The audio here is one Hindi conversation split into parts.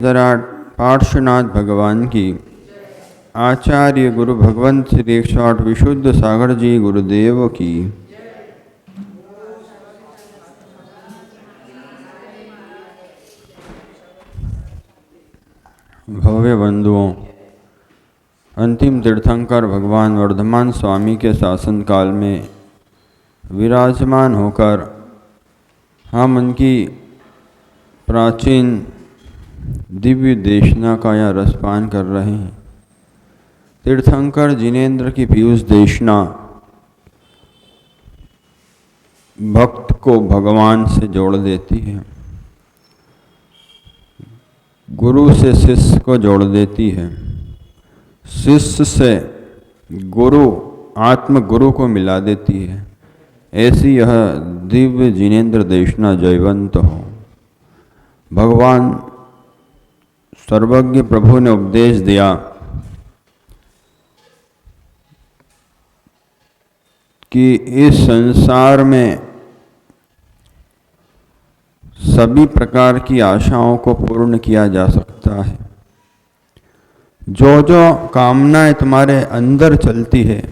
विराट पार्श्वनाथ भगवान की, आचार्य गुरु भगवंत श्री 108 विशुद्ध सागर जी गुरुदेव की। भव्य बंधुओं, अंतिम तीर्थंकर भगवान वर्धमान स्वामी के शासन काल में विराजमान होकर हम उनकी प्राचीन दिव्य देशना का यह रसपान कर रहे हैं। तीर्थंकर जिनेन्द्र की पीयूष देशना भक्त को भगवान से जोड़ देती है, गुरु से शिष्य को जोड़ देती है, शिष्य से गुरु आत्म गुरु को मिला देती है। ऐसी यह दिव्य जिनेन्द्र देशना जयवंत हो। भगवान सर्वज्ञ प्रभु ने उपदेश दिया कि इस संसार में सभी प्रकार की आशाओं को पूर्ण किया जा सकता है। जो जो कामनाएं तुम्हारे अंदर चलती है,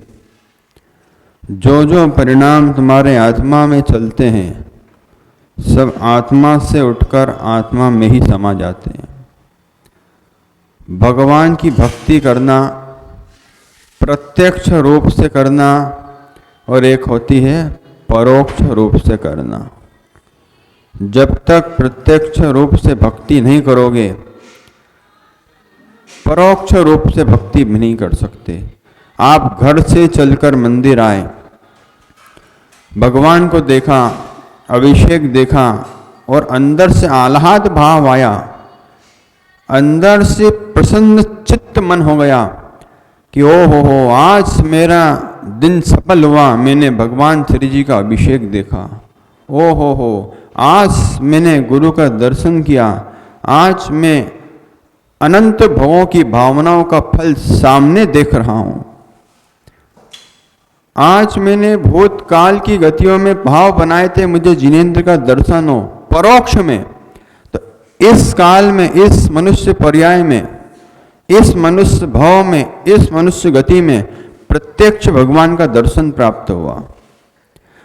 जो जो परिणाम तुम्हारे आत्मा में चलते हैं, सब आत्मा से उठकर आत्मा में ही समा जाते हैं। भगवान की भक्ति करना प्रत्यक्ष रूप से करना और एक होती है परोक्ष रूप से करना। जब तक प्रत्यक्ष रूप से भक्ति नहीं करोगे, परोक्ष रूप से भक्ति भी नहीं कर सकते। आप घर से चलकर मंदिर आए, भगवान को देखा, अभिषेक देखा और अंदर से आह्लाद भाव आया, अंदर से प्रसन्न चित्त मन हो गया कि ओ हो आज मेरा दिन सफल हुआ, मैंने भगवान श्री जी का अभिषेक देखा। ओ हो आज मैंने गुरु का दर्शन किया, आज मैं अनंत भवों की भावनाओं का फल सामने देख रहा हूं। आज मैंने भूतकाल की गतियों में भाव बनाए थे, मुझे जिनेन्द्र का दर्शन हो परोक्ष में। तो इस काल में, इस मनुष्य पर्याय में, इस मनुष्य भाव में, इस मनुष्य गति में प्रत्यक्ष भगवान का दर्शन प्राप्त हुआ।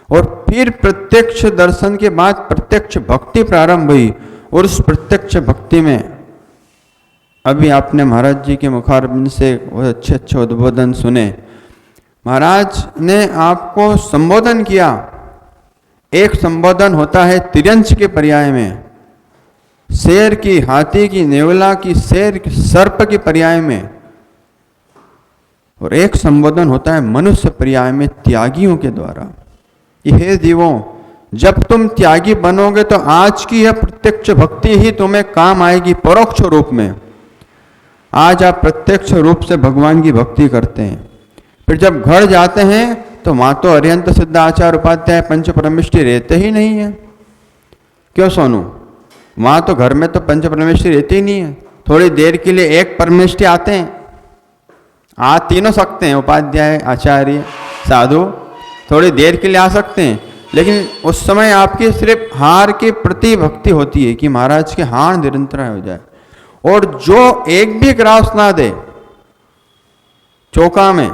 और फिर प्रत्यक्ष दर्शन के बाद प्रत्यक्ष भक्ति प्रारंभ हुई। और उस प्रत्यक्ष भक्ति में अभी आपने महाराज जी के मुखारबिंद से अच्छे अच्छे उद्बोधन सुने। महाराज ने आपको संबोधन किया। एक संबोधन होता है तिर्यंश के पर्याय में, शेर की, हाथी की, नेवला की, शेर की, सर्प के पर्याय में, और एक संबोधन होता है मनुष्य पर्याय में त्यागियों के द्वारा। हे जीवों, जब तुम त्यागी बनोगे तो आज की यह प्रत्यक्ष भक्ति ही तुम्हें काम आएगी परोक्ष रूप में। आज आप प्रत्यक्ष रूप से भगवान की भक्ति करते हैं, फिर जब घर जाते हैं तो वहां तो अरिहंत सिद्ध आचार्य उपाध्याय पंच परमेष्टि रहते ही नहीं है। क्यों सोनू? वहां तो घर में तो पंच परमेष्टि रहती ही नहीं है। थोड़ी देर के लिए एक परमेष्टि आते हैं, आ तीनों सकते हैं, उपाध्याय, आचार्य, साधु थोड़ी देर के लिए आ सकते हैं, लेकिन उस समय आपकी सिर्फ हार के प्रति भक्ति होती है कि महाराज के हार निरंतर हो जाए। और जो एक भी ग्रास ना दे चौका में,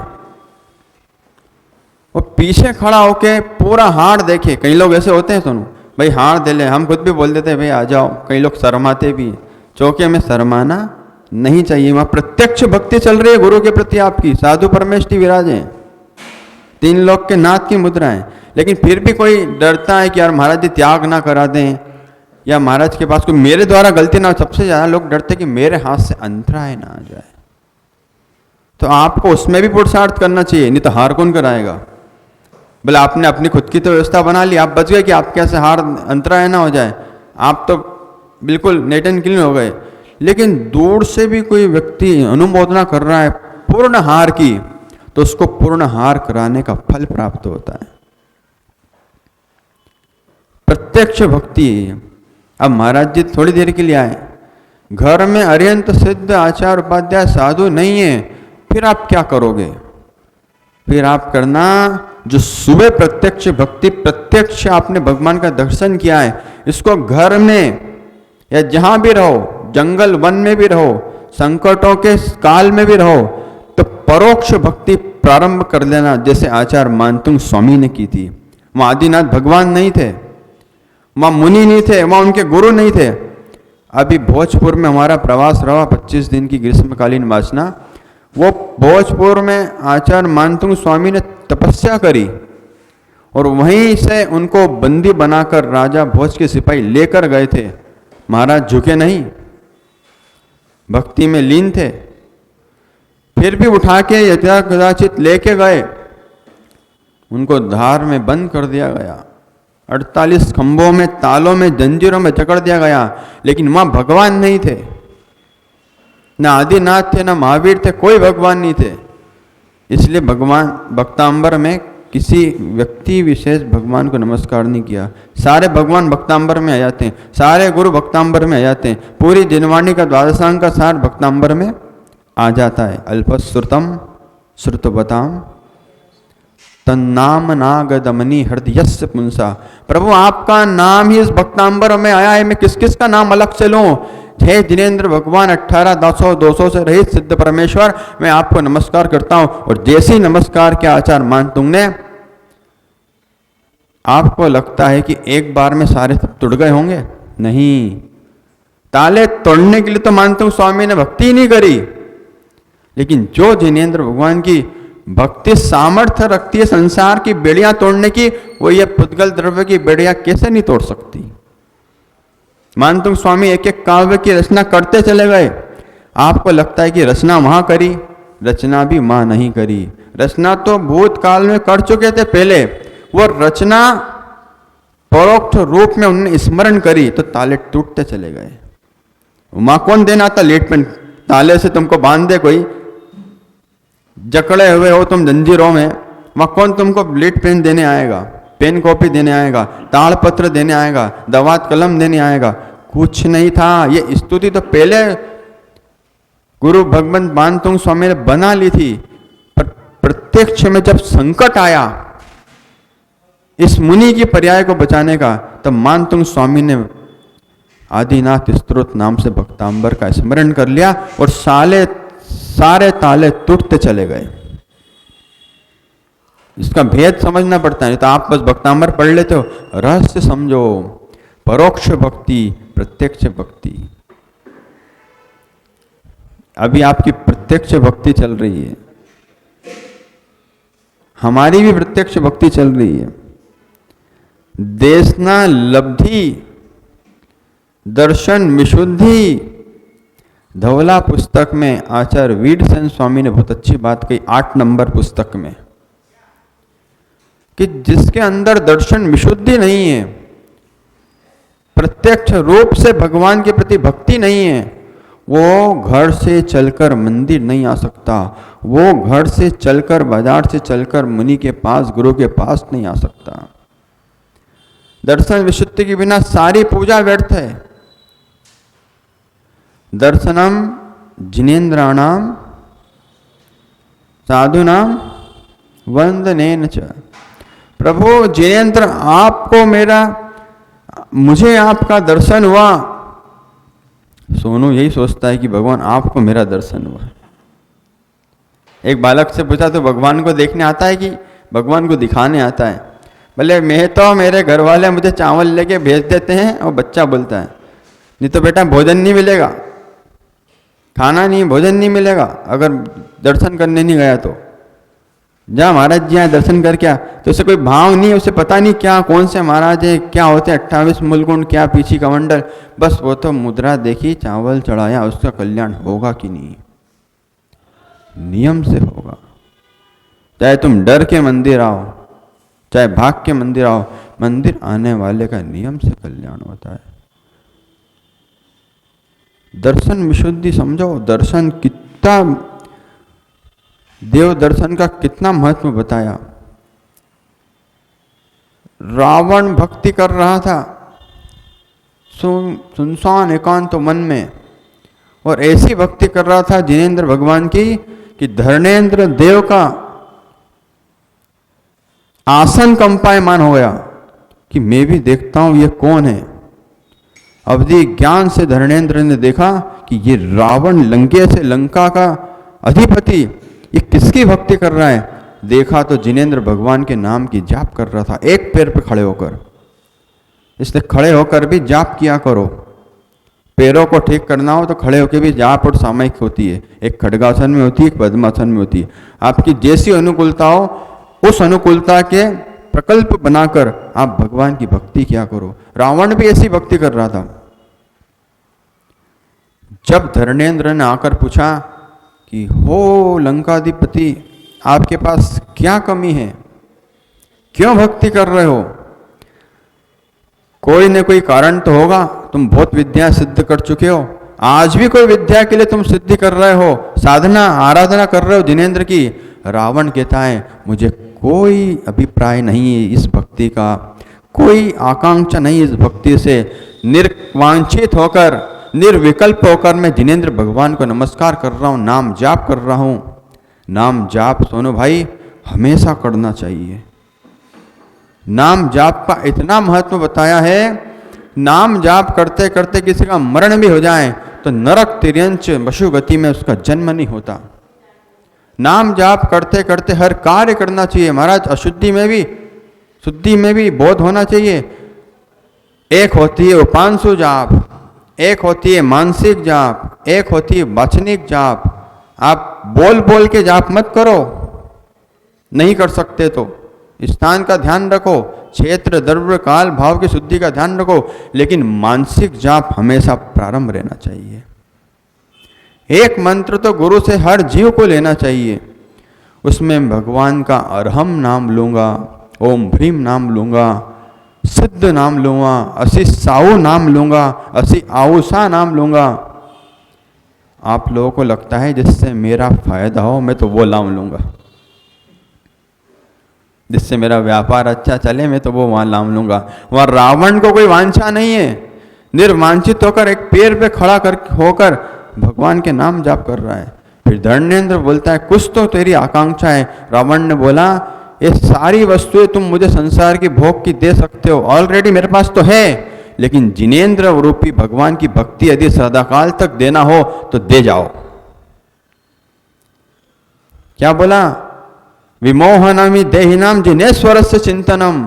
वो पीछे खड़ा होके पूरा हार देखे। कई लोग ऐसे होते हैं सुनो, भाई हार दे ले, हम खुद भी बोल देते हैं भाई आ जाओ। कई लोग शर्माते भी। चौके में शर्माना नहीं चाहिए। वहां प्रत्यक्ष भक्ति चल रही है गुरु के प्रति आपकी, साधु परमेष्टि विराजे, 3 लोक के नाथ की मुद्रा है। लेकिन फिर भी कोई डरता है कि यार महाराज जी त्याग ना करा दें, या महाराज के पास कोई मेरे द्वारा गलती ना। सबसे ज्यादा लोग डरते कि मेरे हाथ से अंतराय ना आ जाए। तो आपको उसमें भी पुरुषार्थ करना चाहिए, नहीं तो हार कौन कराएगा? बोले आपने अपनी खुद की तो व्यवस्था बना ली, आप बच गए कि आपके से हार अंतराय ना हो जाए, आप तो बिल्कुल नेट एंड क्लीन हो गए। लेकिन दूर से भी कोई व्यक्ति अनुमोदना कर रहा है पूर्ण हार की, तो उसको पूर्ण हार कराने का फल प्राप्त होता है। प्रत्यक्ष भक्ति। अब महाराज जी थोड़ी देर के लिए आए, घर में अरिहंत सिद्ध आचार्य उपाध्याय साधु नहीं है, फिर आप क्या करोगे? फिर आप करना जो सुबह प्रत्यक्ष भक्ति, प्रत्यक्ष आपने भगवान का दर्शन किया है, इसको घर में या जहां भी रहो जंगल वन में भी रहो, संकटों के काल में भी रहो, तो परोक्ष भक्ति प्रारंभ कर लेना, जैसे आचार्य मानतुंग स्वामी ने की थी। वहां आदिनाथ भगवान नहीं थे, वहां मुनि नहीं थे, वहां उनके गुरु नहीं थे। अभी भोजपुर में हमारा प्रवास रहा 25 दिन की ग्रीष्मकालीन वासना। वो भोजपुर में आचार्य मानतुंग स्वामी ने तपस्या करी और वहीं से उनको बंदी बनाकर राजा भोज के सिपाही लेकर गए थे। महाराज झुके नहीं, भक्ति में लीन थे। फिर भी उठा के यथा कदाचित लेके गए, उनको धार में बंद कर दिया गया, 48 खंभों में, तालों में, जंजीरों में जकड़ दिया गया। लेकिन वहां भगवान नहीं थे, ना आदिनाथ थे, ना महावीर थे, कोई भगवान नहीं थे। इसलिए भगवान भक्तांबर में किसी व्यक्ति विशेष भगवान को नमस्कार नहीं किया। सारे भगवान भक्तांबर में आ जाते हैं, सारे गुरु भक्तांबर में आ जाते हैं। पूरी दिनवाणी का द्वादशांग का सार भक्तांबर में आ जाता है। अल्पश्रुतम श्रुतवताम तन्नाम नागदमनी हृदयस्य पुंसा। प्रभु आपका नाम ही इस भक्तांबर में आया है, मैं किस किस का नाम अलग से लूं? हे जिनेन्द्र भगवान 18 दासों 200 से रहित सिद्ध परमेश्वर, मैं आपको नमस्कार करता हूं। और जैसे ही नमस्कार के आचार्य मानतुंग ने, आपको लगता है कि एक बार में सारे सब टूट गए होंगे? नहीं, ताले तोड़ने के लिए तो मानतुंग स्वामी ने भक्ति नहीं करी, लेकिन जो जिनेन्द्र भगवान की भक्ति सामर्थ्य रखती है संसार की बेड़ियां तोड़ने की, वो ये पुद्गल द्रव्य की बेड़ियां कैसे नहीं तोड़ सकती? मानतुंग स्वामी एक एक काव्य की रचना करते चले गए। आपको लगता है कि रचना वहां करी, रचना भी मां नहीं करी। रचना तो भूतकाल में कर चुके थे पहले, वो रचना परोक्ष रूप में उन्होंने स्मरण करी तो ताले टूटते चले गए। मां कौन देना आता लेट पेन? ताले से तुमको बांध दे कोई, जकड़े हुए हो तुम जंजीरों में, वहां कौन तुमको लीड पेन देने आएगा, पेन कॉपी देने आएगा, ताड़पत्र देने आएगा, दवात कलम देने आएगा? कुछ नहीं था। ये स्तुति तो पहले गुरु भगवंत मानतुंग स्वामी ने बना ली थी, पर प्रत्यक्ष में जब संकट आया इस मुनि की पर्याय को बचाने का, तब मानतुंग स्वामी ने आदिनाथ स्तोत्र नाम से भक्तांबर का स्मरण कर लिया और सारे ताले टूटते चले गए। इसका भेद समझना पड़ता है, नहीं तो आप बस भक्तांबर पढ़ लेते हो। रहस्य समझो, परोक्ष भक्ति, प्रत्यक्ष भक्ति। अभी आपकी प्रत्यक्ष भक्ति चल रही है, हमारी भी प्रत्यक्ष भक्ति चल रही है। देशना लब्धि दर्शन विशुद्धि, धवला पुस्तक में आचार्य वीरसेन स्वामी ने बहुत अच्छी बात कही 8 नंबर पुस्तक में, कि जिसके अंदर दर्शन विशुद्धि नहीं है, प्रत्यक्ष रूप से भगवान के प्रति भक्ति नहीं है, वो घर से चलकर मंदिर नहीं आ सकता, वो घर से चलकर, बाजार से चलकर मुनि के पास, गुरु के पास नहीं आ सकता। दर्शन विशुद्धि के बिना सारी पूजा व्यर्थ है। दर्शनम जिनेन्द्राणाम साधुनाम वंदनेन च। प्रभु जिनेन्द्र, आपको मुझे आपका दर्शन हुआ। सोनू यही सोचता है कि भगवान आपको मेरा दर्शन हुआ। एक बालक से पूछा तो भगवान को देखने आता है कि भगवान को दिखाने आता है? भले मैं तो, मेरे घर वाले मुझे चावल लेके भेज देते हैं, और बच्चा बोलता है नहीं तो बेटा भोजन नहीं मिलेगा, खाना नहीं, भोजन नहीं मिलेगा अगर दर्शन करने नहीं गया तो। जा महाराज जी यहाँ दर्शन कर क्या? तो उसे कोई भाव नहीं, उसे पता नहीं क्या कौन से महाराज है, क्या होते 28 मूलगुण, क्या पीछी कमंडल, बस वो तो मुद्रा देखी, चावल चढ़ाया, उसका कल्याण होगा कि नहीं? नियम से होगा। चाहे तुम डर के मंदिर आओ, चाहे भाग के मंदिर आओ, मंदिर आने वाले का नियम से कल्याण होता है। दर्शन विशुद्धि समझो। दर्शन कितना, देव दर्शन का कितना महत्व बताया। रावण भक्ति कर रहा था सुनसान एकांत मन में, और ऐसी भक्ति कर रहा था जिनेन्द्र भगवान की कि धर्मेंद्र देव का आसन कंपायमान हो गया कि मैं भी देखता हूं ये कौन है। अवधि ज्ञान से धर्मेंद्र ने देखा कि ये रावण लंकेश से लंका का अधिपति ये किसकी भक्ति कर रहा है। देखा तो जिनेंद्र भगवान के नाम की जाप कर रहा था, एक पैर पे खड़े होकर। इसलिए खड़े होकर भी जाप किया करो। पैरों को ठीक करना हो तो खड़े होकर भी जाप और सामयिक होती है, एक खड्गासन में होती है, एक पद्मासन में होती है। आपकी जैसी अनुकूलता हो उस अनुकूलता के प्रकल्प बनाकर आप भगवान की भक्ति किया करो। रावण भी ऐसी भक्ति कर रहा था। जब धर्मेंद्र ने आकर पूछा कि हो लंकाधिपति, आपके पास क्या कमी है, क्यों भक्ति कर रहे हो? कोई न कोई कारण तो होगा, तुम बहुत विद्या सिद्ध कर चुके हो, आज भी कोई विद्या के लिए तुम सिद्धि कर रहे हो, साधना आराधना कर रहे हो जिनेंद्र की। रावण कहता है मुझे कोई अभिप्राय नहीं है इस भक्ति का, कोई आकांक्षा नहीं इस भक्ति से। निर्वांछित होकर निर्विकल्प होकर मैं जिनेंद्र भगवान को नमस्कार कर रहा हूँ, नाम जाप कर रहा हूँ। नाम जाप सोनू भाई हमेशा करना चाहिए। नाम जाप का इतना महत्व बताया है, नाम जाप करते करते किसी का मरण भी हो जाए तो नरक तिर्यंच पशु गति में उसका जन्म नहीं होता। नाम जाप करते करते हर कार्य करना चाहिए महाराज। अशुद्धि में भी शुद्धि में भी बोध होना चाहिए। एक होती है उपांशु जाप, एक होती है मानसिक जाप, एक होती है वाचनिक जाप। आप बोल बोल के जाप मत करो, नहीं कर सकते तो स्थान का ध्यान रखो, क्षेत्र द्रव्य काल भाव की शुद्धि का ध्यान रखो, लेकिन मानसिक जाप हमेशा प्रारंभ रहना चाहिए। एक मंत्र तो गुरु से हर जीव को लेना चाहिए। उसमें भगवान का अरहम नाम लूंगा, ओम भ्रीम नाम लूंगा, सिद्ध नाम लूंगा, असी साऊ नाम लूंगा, असी आऊसा नाम लूंगा। आप लोगों को लगता है जिससे मेरा फायदा हो मैं तो वो नाम लूंगा, जिससे मेरा व्यापार अच्छा चले मैं तो वो वहां नाम लूंगा। वहां रावण को कोई वांछा नहीं है, निर्वांछित होकर एक पैर पे खड़ा कर होकर भगवान के नाम जाप कर रहा है। फिर धर्मेंद्र बोलता है कुछ तो तेरी आकांक्षा है। रावण ने बोला ये सारी वस्तुएं तुम मुझे संसार की भोग की दे सकते हो, ऑलरेडी मेरे पास तो है, लेकिन जिनेंद्र रूपी भगवान की भक्ति यदि सदाकाल तक देना हो तो दे जाओ। क्या बोला? विमोहनमी देहिनाम जिनेश्वर से चिंतनम।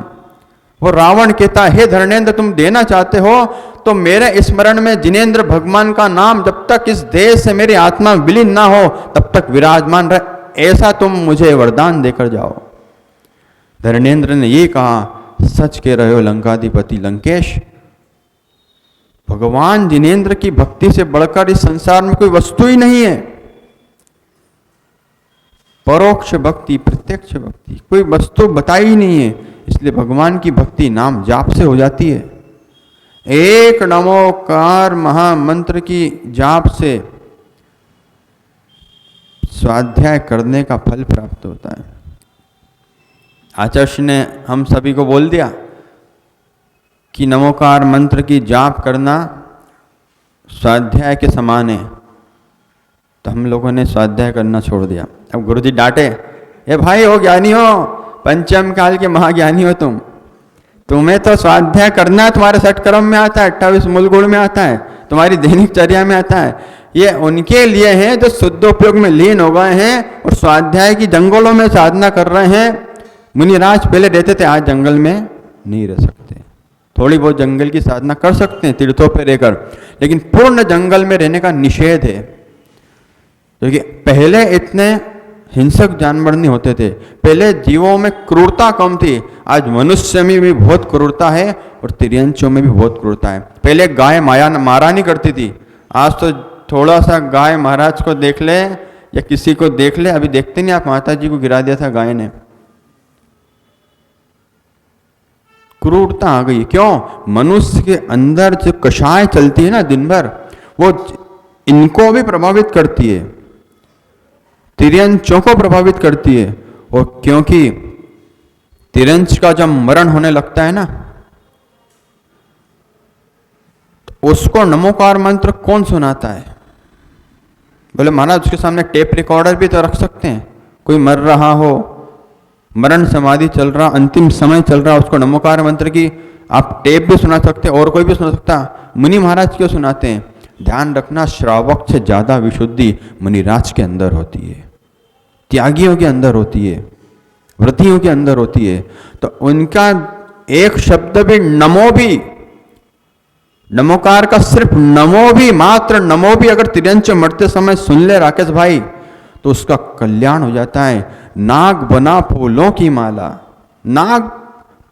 वो रावण कहता है हे धर्मेंद्र तुम देना चाहते हो तो मेरे स्मरण में जिनेंद्र भगवान का नाम जब तक इस देह से मेरी आत्मा विलीन ना हो तब तक विराजमान रहे, ऐसा तुम मुझे वरदान देकर जाओ। धर्मेंद्र ने ये कहा सच कह रहे हो लंकाधिपति लंकेश, भगवान जिनेंद्र की भक्ति से बढ़कर इस संसार में कोई वस्तु ही नहीं है। परोक्ष भक्ति प्रत्यक्ष भक्ति कोई वस्तु बताई ही नहीं है, इसलिए भगवान की भक्ति नाम जाप से हो जाती है। एक नमोकार महामंत्र की जाप से स्वाध्याय करने का फल प्राप्त होता है। आचार्य ने हम सभी को बोल दिया कि नमोकार मंत्र की जाप करना स्वाध्याय के समान है, तो हम लोगों ने स्वाध्याय करना छोड़ दिया। अब गुरुजी डांटे, ए भाई हो ज्ञानी हो, पंचम काल के महाज्ञानी हो तुम्हें तो स्वाध्याय करना तुम्हारे षटकर्म में आता है, 28 मूल गुण में आता है, तुम्हारी दैनिक चर्या में आता है। ये उनके लिए है जो शुद्ध उपयोग में लीन हो गए हैं और स्वाध्याय की जंगलों में साधना कर रहे हैं। मुनिराज पहले रहते थे, आज जंगल में नहीं रह सकते। थोड़ी बहुत जंगल की साधना कर सकते हैं तीर्थों पर रहकर, लेकिन पूर्ण जंगल में रहने का निषेध है। क्योंकि पहले इतने हिंसक जानवर नहीं होते थे, पहले जीवों में क्रूरता कम थी। आज मनुष्य में भी बहुत क्रूरता है और तिर्यंचों में भी बहुत क्रूरता है। पहले गाय मारा नहीं करती थी, आज तो थोड़ा सा गाय महाराज को देख ले या किसी को देख ले, अभी देखते नहीं आप माता जी को गिरा दिया था गाय ने। क्रूरता आ गई। क्यों? मनुष्य के अंदर जो कषाय चलती है ना दिन भर, वो इनको भी प्रभावित करती है, तिर्यंचों को प्रभावित करती है। और क्योंकि तिर्यंच का जब मरण होने लगता है ना, तो उसको नमोकार मंत्र कौन सुनाता है? बोले महाराज उसके सामने टेप रिकॉर्डर भी तो रख सकते हैं। कोई मर रहा हो, मरण समाधि चल रहा, अंतिम समय चल रहा, उसको नमोकार मंत्र की आप टेप भी सुना सकते, और कोई भी सुना सकता, मुनि महाराज क्यों सुनाते हैं? ध्यान रखना, श्रावक से ज्यादा विशुद्धि मुनिराज के अंदर होती है, त्यागियों के अंदर होती है, व्रतियों के अंदर होती है। तो उनका एक शब्द भी, नमो भी, नमोकार का सिर्फ नमो भी, मात्र नमो भी अगर तिरंच मरते समय सुन ले राकेश भाई, तो उसका कल्याण हो जाता है। नाग बना फूलों की माला, नाग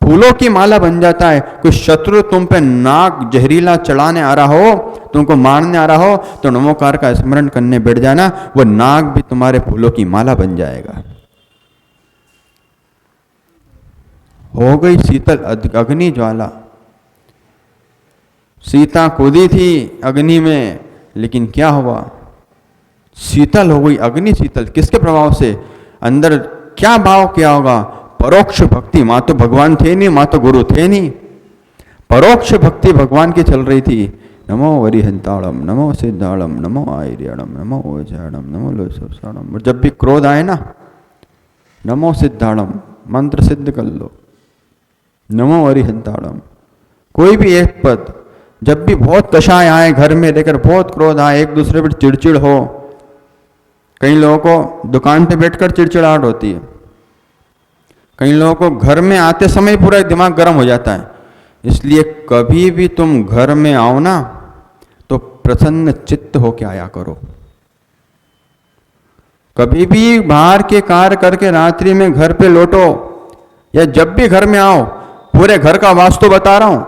फूलों की माला बन जाता है। कोई शत्रु तुम पे नाग जहरीला चढ़ाने आ रहा हो, तुमको मारने आ रहा हो, तो नमोकार का स्मरण करने बैठ जाना, वो नाग भी तुम्हारे फूलों की माला बन जाएगा। हो गई शीतल अग्नि ज्वाला, सीता कूदी थी अग्नि में, लेकिन क्या हुआ? शीतल हो गई अग्नि, शीतल किसके प्रभाव से? अंदर क्या भाव किया होगा? परोक्ष भक्ति। मां तो भगवान थे नहीं, मां तो गुरु थे नहीं, परोक्ष भक्ति भगवान की चल रही थी। नमो वरिहंताड़म, नमो सिद्धाड़म, नमो आयर्यणम, नमो ओजाड़म, नमो लोसम। जब भी क्रोध आए ना, नमो सिद्धाड़म मंत्र सिद्ध कर लो, नमो वरिहंताड़म। कोई भी एक पद, जब भी बहुत दशाएं आए घर में लेकर, बहुत क्रोध आए, एक दूसरे पर चिड़चिड़ हो, कई लोगों को दुकान पे बैठकर चिड़चिड़ाहट होती है, कई लोगों को घर में आते समय पूरा दिमाग गर्म हो जाता है। इसलिए कभी भी तुम घर में आओ ना, तो प्रसन्न चित्त होके आया करो। कभी भी बाहर के कार्य करके रात्रि में घर पे लौटो, या जब भी घर में आओ, पूरे घर का वास्तु बता रहा हूं,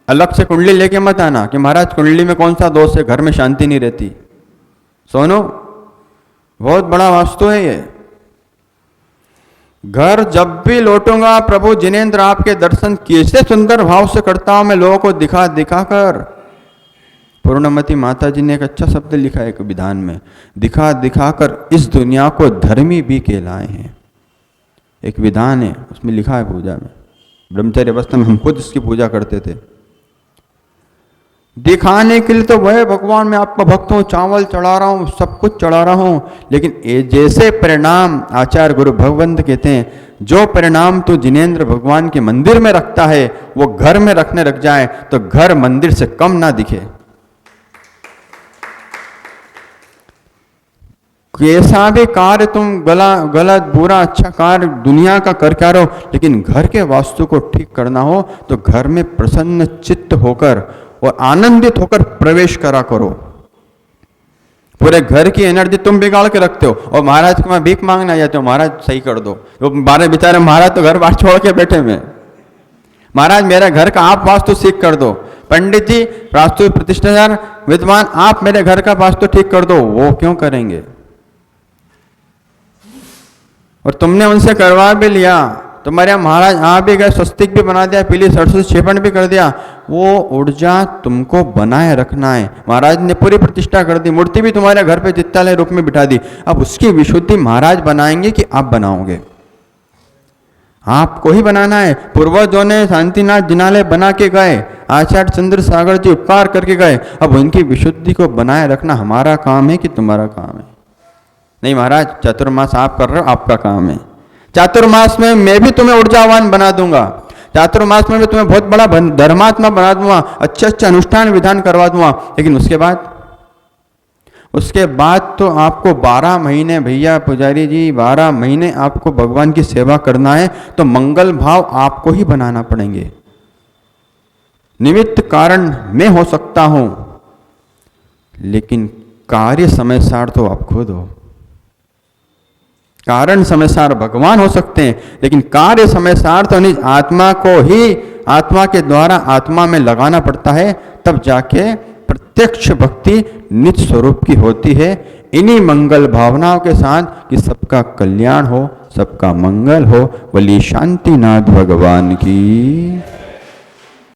अलग से कुंडली लेके मत आना कि महाराज कुंडली में कौन सा दोष है, घर में शांति नहीं रहती। सोनो, बहुत बड़ा वास्तु है ये। घर जब भी लौटूंगा, प्रभु जिनेंद्र आपके दर्शन कैसे सुंदर भाव से करता हूं मैं, लोगों को दिखा दिखा कर। पूर्णमती माता जी ने एक अच्छा शब्द लिखा है एक विधान में, दिखा दिखाकर इस दुनिया को धर्मी भी कहलाए हैं। एक विधान है, उसमें लिखा है पूजा में, ब्रह्मचर्य अवस्था में हम खुद इसकी पूजा करते थे। दिखाने के लिए तो वह भगवान मैं आपका भक्त हूं, चावल चढ़ा रहा हूं, सब कुछ चढ़ा रहा हूं, लेकिन जैसे परिणाम आचार्य गुरु भगवंत कहते हैं, जो परिणाम तो जिनेंद्र भगवान के मंदिर में रखता है, वो घर में रखने लग जाए तो घर मंदिर से कम ना दिखे। कैसा भी कार्य तुम गलत बुरा अच्छा कार्य दुनिया का करके आ रहे हो, लेकिन घर के वास्तु को ठीक करना हो तो घर में प्रसन्न चित्त होकर और आनंदित होकर प्रवेश करा करो। पूरे घर की एनर्जी तुम बिगाड़ के रखते हो, और महाराज को मैं भीख मांगने आ जाते हो, महाराज सही कर दो। वो बारह बेचारे महाराज तो घर बाहर छोड़ के बैठे हुए, महाराज मेरा घर का आप वास्तु ठीक कर दो, पंडित जी वास्तु प्रतिष्ठाचार विद्वान आप मेरे घर का वास्तु ठीक कर दो। वो क्यों करेंगे? और तुमने उनसे करवा भी लिया, तुम्हारे महाराज आप भी गए, स्वस्तिक भी बना दिया, पीली सरसों से छेपन भी कर दिया, वो ऊर्जा तुमको बनाए रखना है। महाराज ने पूरी प्रतिष्ठा कर दी, मूर्ति भी तुम्हारे घर पे चित्तालय रूप में बिठा दी, अब उसकी विशुद्धि महाराज बनाएंगे कि आप बनाओगे? आपको ही बनाना है। पूर्वजों ने शांतिनाथ जिनालय बना के गए, आचार्य चंद्र सागर जी उपकार करके गए, अब उनकी विशुद्धि को बनाए रखना हमारा काम है कि तुम्हारा काम है? नहीं महाराज, चतुर्मास आप कर रहे हो, आपका काम है। चातुर्मास में मैं भी तुम्हें ऊर्जावान बना दूंगा, चातुर्मास में भी तुम्हें बहुत बड़ा धर्मात्मा बना दूंगा, अच्छे अच्छे अनुष्ठान विधान करवा दूंगा, लेकिन उसके बाद तो आपको 12 महीने भैया पुजारी जी, 12 महीने आपको भगवान की सेवा करना है, तो मंगल भाव आपको ही बनाना पड़ेंगे। निमित्त कारण मैं हो सकता हूं, लेकिन कार्य समय सार तो आप खुद हो। कारण समयसार भगवान हो सकते हैं, लेकिन कार्य समयसार तो निज आत्मा को ही आत्मा के द्वारा आत्मा में लगाना पड़ता है, तब जाके प्रत्यक्ष भक्ति निज स्वरूप की होती है। इन्हीं मंगल भावनाओं के साथ कि सबका कल्याण हो, सबका मंगल हो। बोलिए शांतिनाथ भगवान की।